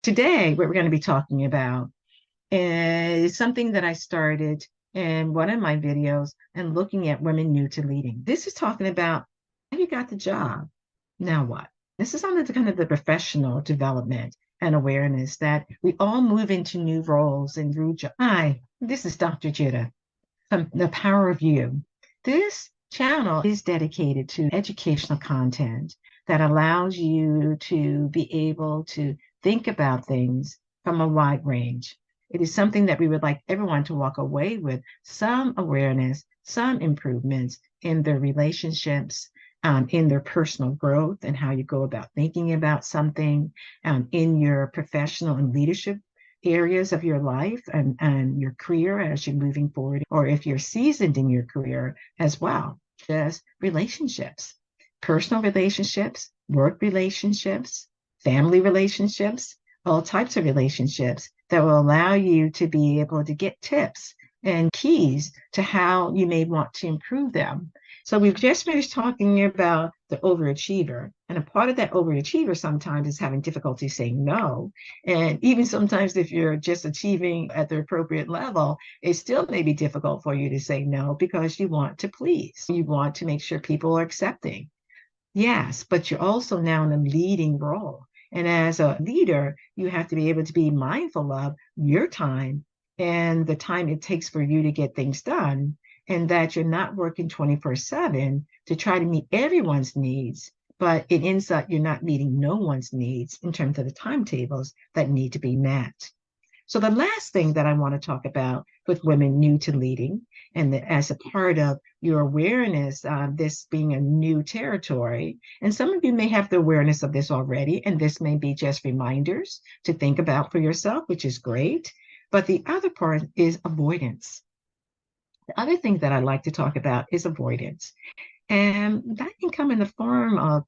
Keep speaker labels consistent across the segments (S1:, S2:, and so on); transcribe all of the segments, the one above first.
S1: Today, what we're going to be talking about is something that I started in one of my videos and looking at women new to leading. This is talking about how you got the job. Now what? This is on the kind of the professional development and awareness that we all move into new roles and new jobs. Hi, this is Dr. Judith from The Power of You. This channel is dedicated to educational content that allows you to be able to think about things from a wide range. It is something that we would like everyone to walk away with some awareness, some improvements in their relationships, in their personal growth and how you go about thinking about something, in your professional and leadership areas of your life and your career as you're moving forward, or if you're seasoned in your career as well. Just relationships, personal relationships, work relationships, family relationships, all types of relationships that will allow you to be able to get tips and keys to how you may want to improve them. So we've just finished talking about the overachiever. And a part of that overachiever sometimes is having difficulty saying no. And even sometimes if you're just achieving at the appropriate level, it still may be difficult for you to say no because you want to please. You want to make sure people are accepting. Yes, but you're also now in a leading role. And as a leader, you have to be able to be mindful of your time and the time it takes for you to get things done, and that you're not working 24/7 to try to meet everyone's needs, but it ends up you're not meeting no one's needs in terms of the timetables that need to be met. So the last thing that I want to talk about with women new to leading, and as a part of your awareness, this being a new territory, and some of you may have the awareness of this already, and this may be just reminders to think about for yourself, which is great. But the other part is avoidance. The other thing that I like to talk about is avoidance. And that can come in the form of,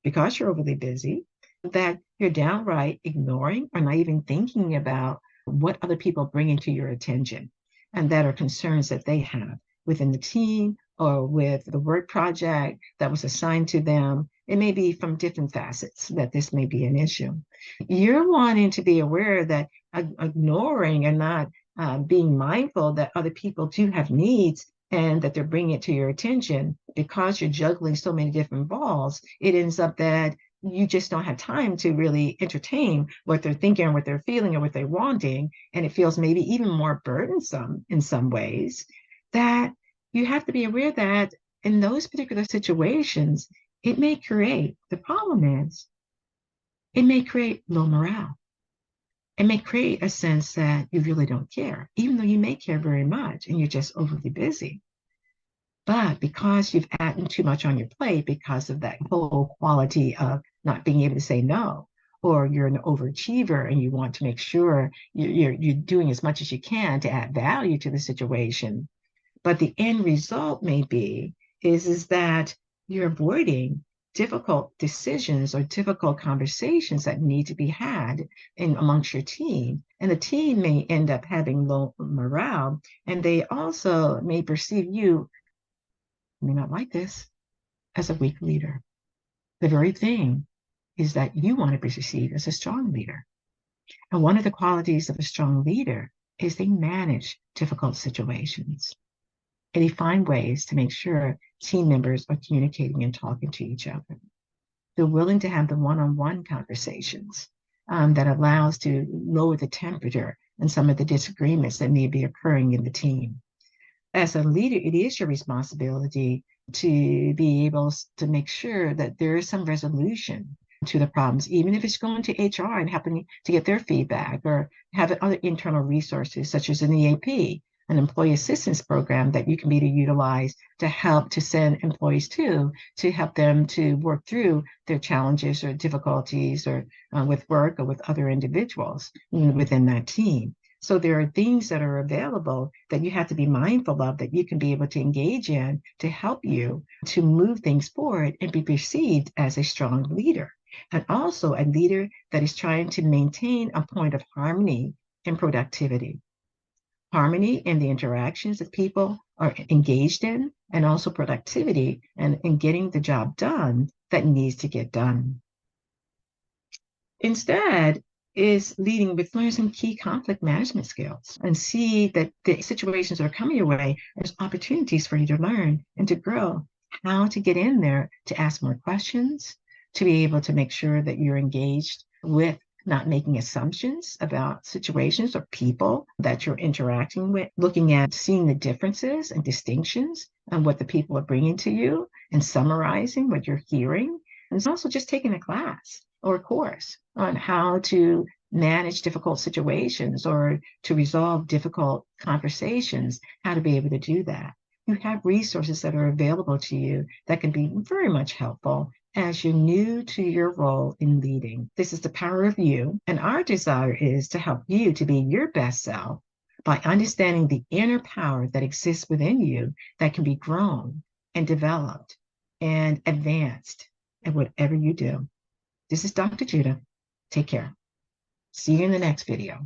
S1: because you're overly busy, that you're downright ignoring or not even thinking about what other people bring into your attention and that are concerns that they have within the team or with the work project that was assigned to them. It may be from different facets that this may be an issue. You're wanting to be aware that ignoring and not being mindful that other people do have needs and that they're bringing it to your attention because you're juggling so many different balls, it ends up that you just don't have time to really entertain what they're thinking, or what they're feeling, or what they're wanting. And it feels maybe even more burdensome in some ways, that you have to be aware that in those particular situations, it may create, the problem is, it may create low morale. It may create a sense that you really don't care, even though you may care very much and you're just overly busy. But because you've added too much on your plate because of that whole quality of not being able to say no, or you're an overachiever and you want to make sure you're doing as much as you can to add value to the situation. But the end result may be is that you're avoiding difficult decisions or difficult conversations that need to be had in amongst your team. And the team may end up having low morale, and they also may perceive you, may not like this, as a weak leader. The very thing is that you want to be perceived as a strong leader. And one of the qualities of a strong leader is they manage difficult situations. And they find ways to make sure team members are communicating and talking to each other. They're willing to have the one-on-one conversations that allows to lower the temperature and some of the disagreements that may be occurring in the team. As a leader, it is your responsibility to be able to make sure that there is some resolution to the problems, even if it's going to HR and helping to get their feedback, or have other internal resources such as an EAP, an employee assistance program that you can be to utilize to help to send employees to help them to work through their challenges or difficulties, or with work or with other individuals within that team. So there are things that are available that you have to be mindful of, that you can be able to engage in to help you to move things forward and be perceived as a strong leader. And also a leader that is trying to maintain a point of harmony and productivity. Harmony in the interactions that people are engaged in, and also productivity and in getting the job done that needs to get done. Instead, is leading with learning some key conflict management skills and see that the situations that are coming your way, there's opportunities for you to learn and to grow how to get in there, to ask more questions, to be able to make sure that you're engaged with not making assumptions about situations or people that you're interacting with, looking at seeing the differences and distinctions and what the people are bringing to you and summarizing what you're hearing. And it's also just taking a class or a course on how to manage difficult situations or to resolve difficult conversations, how to be able to do that. You have resources that are available to you that can be very much helpful as you're new to your role in leading. This is the power of you, and our desire is to help you to be your best self by understanding the inner power that exists within you that can be grown and developed and advanced at whatever you do. This is Dr. Judith. Take care. See you in the next video.